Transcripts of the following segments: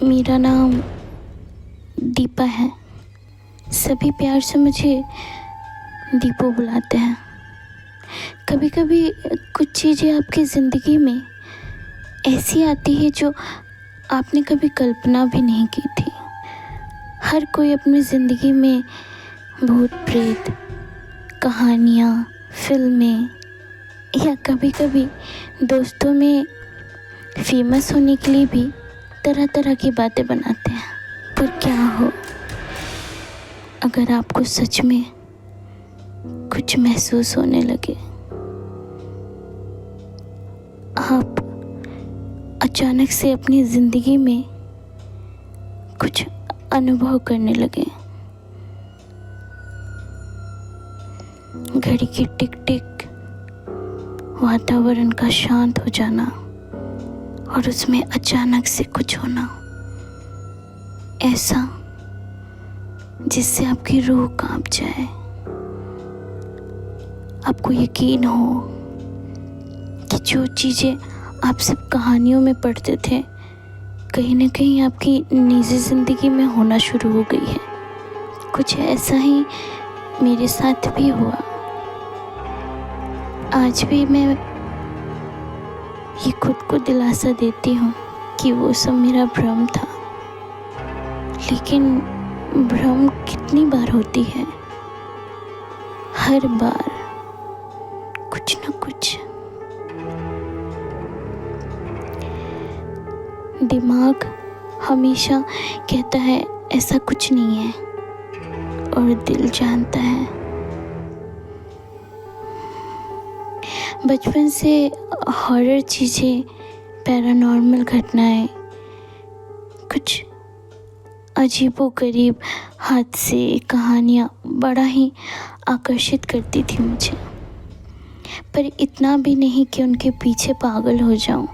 मेरा नाम दीपा है। सभी प्यार से मुझे दीपू बुलाते हैं। कभी कभी कुछ चीज़ें आपकी ज़िंदगी में ऐसी आती है जो आपने कभी कल्पना भी नहीं की थी। हर कोई अपनी ज़िंदगी में भूत प्रेत, कहानियाँ, फिल्में या कभी कभी दोस्तों में फेमस होने के लिए भी तरह तरह की बातें बनाते हैं। पर क्या हो अगर आपको सच में कुछ महसूस होने लगे, आप अचानक से अपनी ज़िंदगी में कुछ अनुभव करने लगे। घड़ी की टिक टिक, वातावरण का शांत हो जाना और उसमें अचानक से कुछ होना ऐसा जिससे आपकी रूह कांप जाए। आपको यकीन हो कि जो चीज़ें आप सब कहानियों में पढ़ते थे कहीं ना कहीं आपकी निजी ज़िंदगी में होना शुरू हो गई है। कुछ ऐसा ही मेरे साथ भी हुआ। आज भी मैं ये खुद को दिलासा देती हूँ कि वो सब मेरा भ्रम था। लेकिन भ्रम कितनी बार होती है, हर बार कुछ न कुछ। दिमाग हमेशा कहता है ऐसा कुछ नहीं है और दिल जानता है। बचपन से हॉरर चीज़ें, पैरानॉर्मल घटनाएं, कुछ अजीबोगरीब हादसे, कहानियाँ बड़ा ही आकर्षित करती थी मुझे। पर इतना भी नहीं कि उनके पीछे पागल हो जाऊं।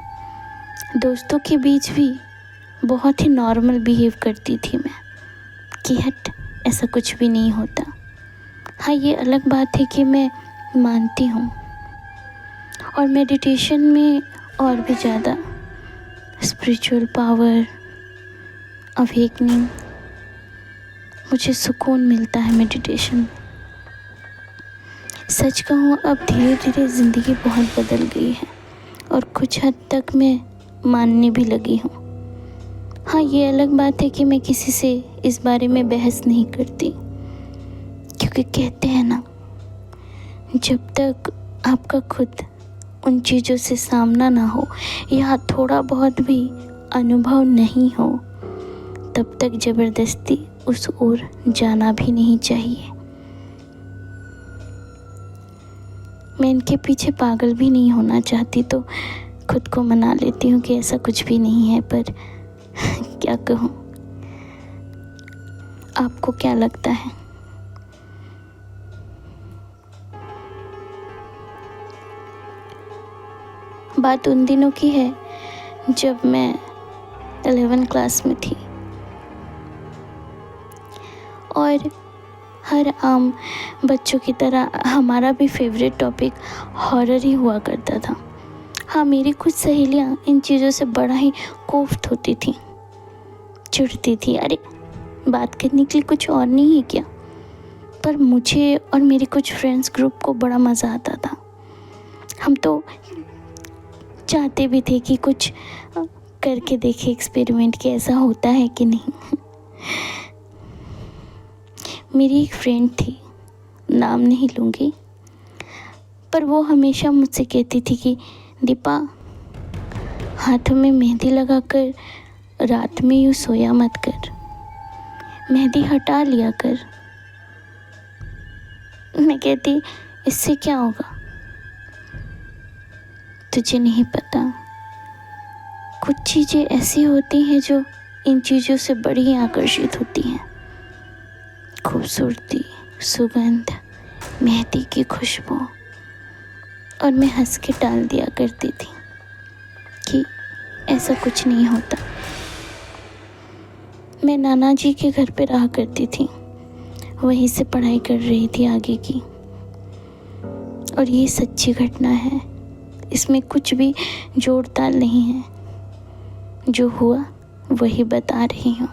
दोस्तों के बीच भी बहुत ही नॉर्मल बिहेव करती थी मैं कि हट ऐसा कुछ भी नहीं होता। हाँ, ये अलग बात है कि मैं मानती हूँ और मेडिटेशन में और भी ज़्यादा स्पिरिचुअल पावर, अवेकनिंग, मुझे सुकून मिलता है मेडिटेशन में। सच कहूँ अब धीरे धीरे ज़िंदगी बहुत बदल गई है और कुछ हद तक मैं मानने भी लगी हूँ। हाँ, ये अलग बात है कि मैं किसी से इस बारे में बहस नहीं करती, क्योंकि कहते हैं ना, जब तक आपका खुद उन चीज़ों से सामना ना हो या थोड़ा बहुत भी अनुभव नहीं हो, तब तक ज़बरदस्ती उस ओर जाना भी नहीं चाहिए। मैं इनके पीछे पागल भी नहीं होना चाहती, तो खुद को मना लेती हूँ कि ऐसा कुछ भी नहीं है। पर क्या कहूँ, आपको क्या लगता है? बात उन दिनों की है जब मैं 11th क्लास में थी और हर आम बच्चों की तरह हमारा भी फेवरेट टॉपिक हॉरर ही हुआ करता था। हाँ, मेरी कुछ सहेलियाँ इन चीज़ों से बड़ा ही कोफ्त होती थी, चिढ़ती थी, अरे बात करने के लिए कुछ और नहीं है क्या? पर मुझे और मेरे कुछ फ्रेंड्स ग्रुप को बड़ा मज़ा आता था। हम तो चाहते भी थे कि कुछ करके देखे एक्सपेरिमेंट कि ऐसा होता है कि नहीं। मेरी एक फ्रेंड थी, नाम नहीं लूँगी, पर वो हमेशा मुझसे कहती थी कि दीपा, हाथों में मेहंदी लगाकर रात में यूँ सोया मत कर, मेहंदी हटा लिया कर। मैं कहती इससे क्या होगा? तुझे नहीं पता, कुछ चीज़ें ऐसी होती हैं जो इन चीज़ों से बड़ी ही आकर्षित होती हैं। खूबसूरती, सुगंध, मेहंदी की खुशबू। और मैं हंस के टाल दिया करती थी कि ऐसा कुछ नहीं होता। मैं नाना जी के घर पे रहा करती थी, वहीं से पढ़ाई कर रही थी आगे की। और ये सच्ची घटना है, इसमें कुछ भी जोड़ ताल नहीं है। जो हुआ वही बता रही हूँ।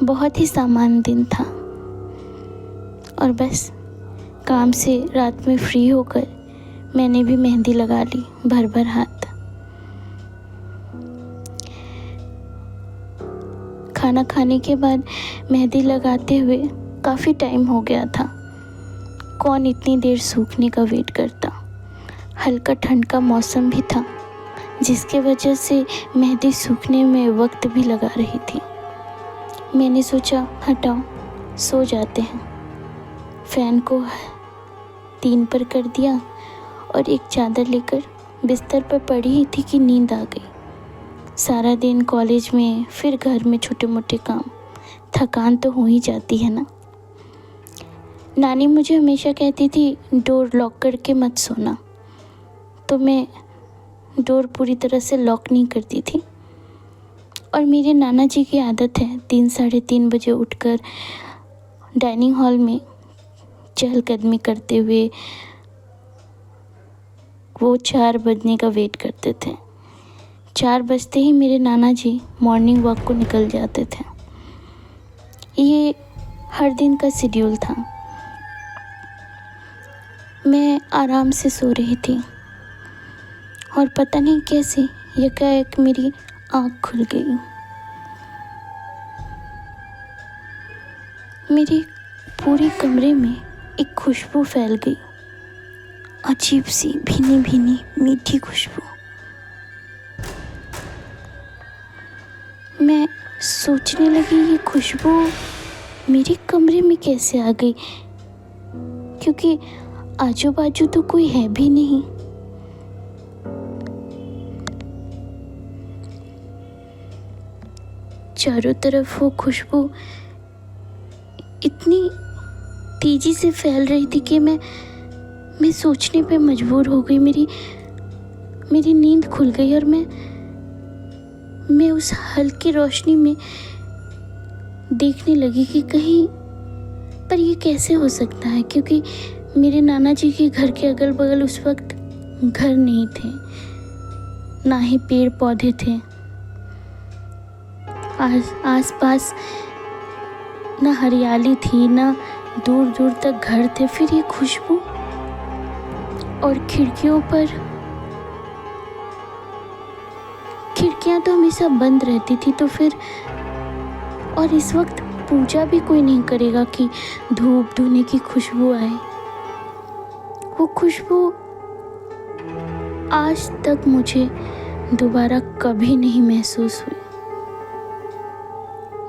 बहुत ही सामान्य दिन था और बस काम से रात में फ्री होकर मैंने भी मेहंदी लगा ली भर भर हाथ। खाना खाने के बाद मेहंदी लगाते हुए काफ़ी टाइम हो गया था। कौन इतनी देर सूखने का वेट करता। हल्का ठंड का मौसम भी था जिसके वजह से मेहंदी सूखने में वक्त भी लगा रही थी। मैंने सोचा हटाओ सो जाते हैं। फ़ैन को 3 पर कर दिया और एक चादर लेकर बिस्तर पर पड़ी ही थी कि नींद आ गई। सारा दिन कॉलेज में फिर घर में छोटे मोटे काम, थकान तो हो ही जाती है ना। नानी मुझे हमेशा कहती थी डोर लॉक करके मत सोना, तो मैं डोर पूरी तरह से लॉक नहीं करती थी। और मेरे नाना जी की आदत है 3 साढ़े 3 बजे उठकर डाइनिंग हॉल में चहलकदमी करते हुए वो 4 बजने का वेट करते थे। 4 बजते ही मेरे नाना जी मॉर्निंग वॉक को निकल जाते थे। ये हर दिन का शेड्यूल था। मैं आराम से सो रही थी और पता नहीं कैसे एकाएक मेरी आँख खुल गई। मेरे पूरे कमरे में एक खुशबू फैल गई, अजीब सी भीनी भीनी मीठी खुशबू। मैं सोचने लगी ये खुशबू मेरे कमरे में कैसे आ गई, क्योंकि आजू बाजू तो कोई है भी नहीं। चारों तरफ वो खुशबू इतनी तेजी से फैल रही थी कि मैं सोचने पे मजबूर हो गई। मेरी नींद खुल गई और मैं उस हल्की रोशनी में देखने लगी कि कहीं पर ये कैसे हो सकता है, क्योंकि मेरे नाना जी के घर के अगल बगल उस वक्त घर नहीं थे, ना ही पेड़ पौधे थे। आस पास ना हरियाली थी, ना दूर दूर तक घर थे। फिर ये खुशबू और खिड़कियों पर, खिड़कियां तो हमेशा बंद रहती थी, तो फिर और इस वक्त पूजा भी कोई नहीं करेगा कि धूप धुने की खुशबू आए। वो खुशबू आज तक मुझे दोबारा कभी नहीं महसूस हुई।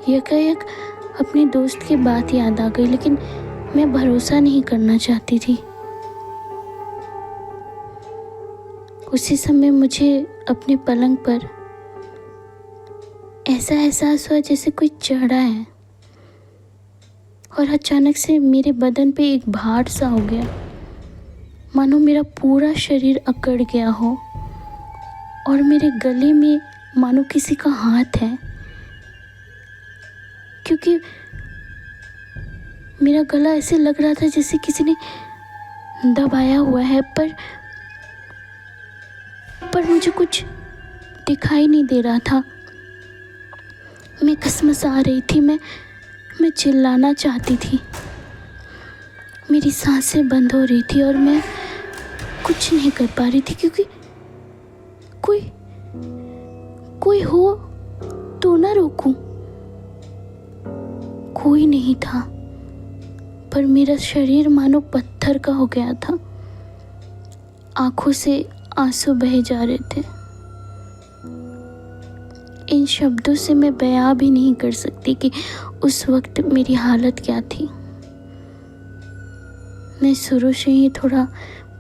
एकाएक अपने दोस्त की बात याद आ गई, लेकिन मैं भरोसा नहीं करना चाहती थी। उसी समय मुझे अपने पलंग पर ऐसा एहसास हुआ जैसे कोई चढ़ा है और अचानक से मेरे बदन पे एक भार सा हो गया, मानो मेरा पूरा शरीर अकड़ गया हो और मेरे गले में मानो किसी का हाथ है, क्योंकि मेरा गला ऐसे लग रहा था जैसे किसी ने दबाया हुआ है, पर मुझे कुछ दिखाई नहीं दे रहा था। मैं कसमसा रही थी, मैं चिल्लाना चाहती थी। मेरी सांसें बंद हो रही थी और मैं कुछ नहीं कर पा रही थी, क्योंकि कोई हो तो ना रोकूं। कोई नहीं था, पर मेरा शरीर मानो पत्थर का हो गया था। आंखों से आंसू बहे जा रहे थे। इन शब्दों से मैं बयां भी नहीं कर सकती कि उस वक्त मेरी हालत क्या थी। मैं शुरू से ही थोड़ा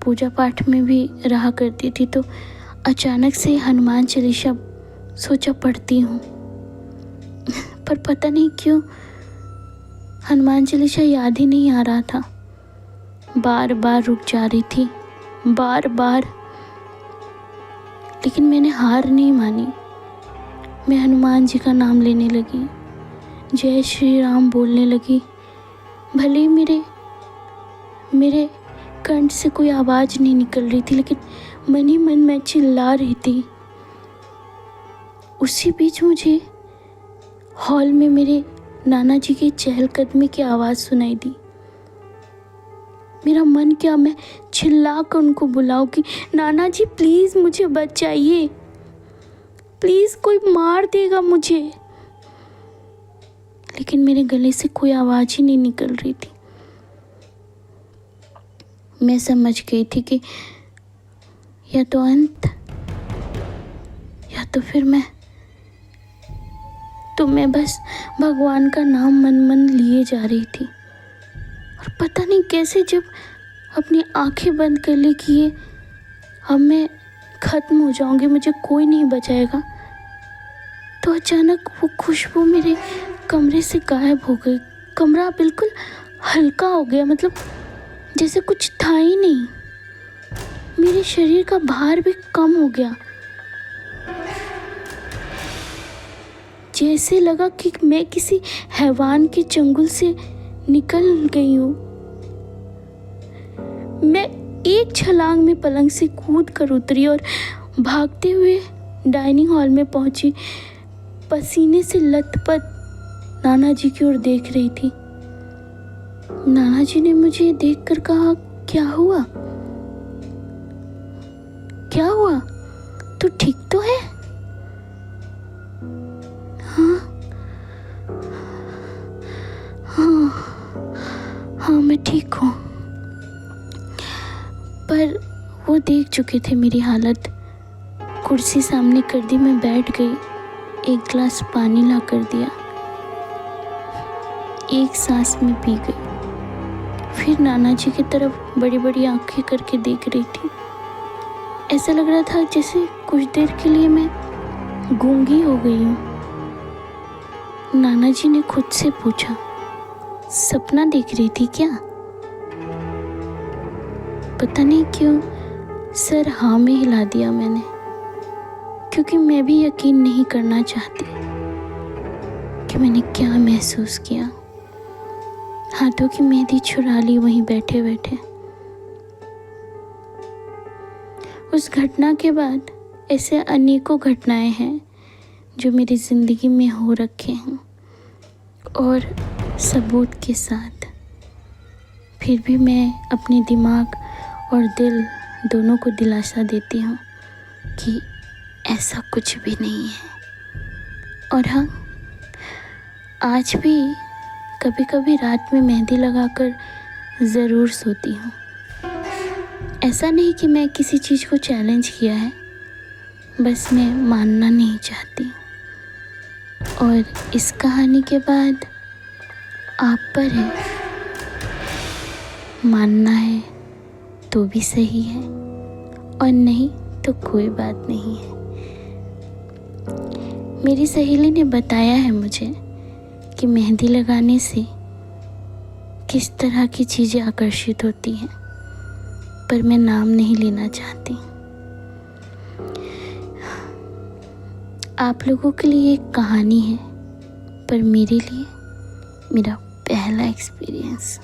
पूजा पाठ में भी रहा करती थी, तो अचानक से हनुमान चालीसा सोचा पढ़ती हूँ, पर पता नहीं क्यों हनुमान चालीसा याद ही नहीं आ रहा था। बार बार रुक जा रही थी, बार बार। लेकिन मैंने हार नहीं मानी। मैं हनुमान जी का नाम लेने लगी, जय श्री राम बोलने लगी। भले ही मेरे कंठ से कोई आवाज़ नहीं निकल रही थी, लेकिन मन ही मन मैं चिल्ला रही थी। उसी बीच मुझे हॉल में मेरे नाना जी की चहलकदमी की आवाज़ सुनाई दी। मेरा मन क्या, मैं चिल्ला कर उनको बुलाऊं कि नाना जी प्लीज़ मुझे बचाइए, प्लीज़ कोई मार देगा मुझे। लेकिन मेरे गले से कोई आवाज़ ही नहीं निकल रही थी। मैं समझ गई थी कि या तो अंत या तो फिर मैं बस भगवान का नाम मन मन लिए जा रही थी। और पता नहीं कैसे जब अपनी आंखें बंद कर ली कि ये अब मैं ख़त्म हो जाऊंगी, मुझे कोई नहीं बचाएगा, तो अचानक वो खुशबू मेरे कमरे से गायब हो गई। कमरा बिल्कुल हल्का हो गया, मतलब जैसे कुछ था ही नहीं। मेरे शरीर का भार भी कम हो गया। जैसे लगा कि मैं किसी हैवान के चंगुल से निकल गई हूँ। मैं एक छलांग में पलंग से कूद कर उतरी और भागते हुए डाइनिंग हॉल में पहुंची। पसीने से लथपथ नाना जी की ओर देख रही थी। नाना जी ने मुझे देखकर कहा, क्या हुआ, क्या हुआ, तू ठीक तो है? हाँ मैं ठीक हूँ। पर वो देख चुके थे मेरी हालत। कुर्सी सामने कर दी, मैं बैठ गई, एक गिलास पानी ला कर दिया, एक सांस में पी गई। फिर नाना जी की तरफ बड़ी बड़ी आंखें करके देख रही थी। ऐसा लग रहा था जैसे कुछ देर के लिए मैं गूंगी हो गई हूँ। नाना जी ने खुद से पूछा, सपना देख रही थी क्या? पता नहीं क्यों सर हाँ में हिला दिया मैंने, क्योंकि मैं भी यकीन नहीं करना चाहती कि मैंने क्या महसूस किया। हाथों की मेहंदी छुड़ा ली वहीं बैठे बैठे। उस घटना के बाद ऐसे अनेकों घटनाएं हैं जो मेरी ज़िंदगी में हो रखे हैं, और सबूत के साथ। फिर भी मैं अपने दिमाग और दिल दोनों को दिलासा देती हूँ कि ऐसा कुछ भी नहीं है। और हाँ, आज भी कभी कभी रात में मेहंदी लगाकर ज़रूर सोती हूँ। ऐसा नहीं कि मैं किसी चीज़ को चैलेंज किया है, बस मैं मानना नहीं चाहती। और इस कहानी के बाद आप पर है, मानना है तो भी सही है और नहीं तो कोई बात नहीं है। मेरी सहेली ने बताया है मुझे कि मेहंदी लगाने से किस तरह की चीज़ें आकर्षित होती हैं, पर मैं नाम नहीं लेना चाहती। आप लोगों के लिए एक कहानी है, पर मेरे लिए मेरा पहला एक्सपीरियंस।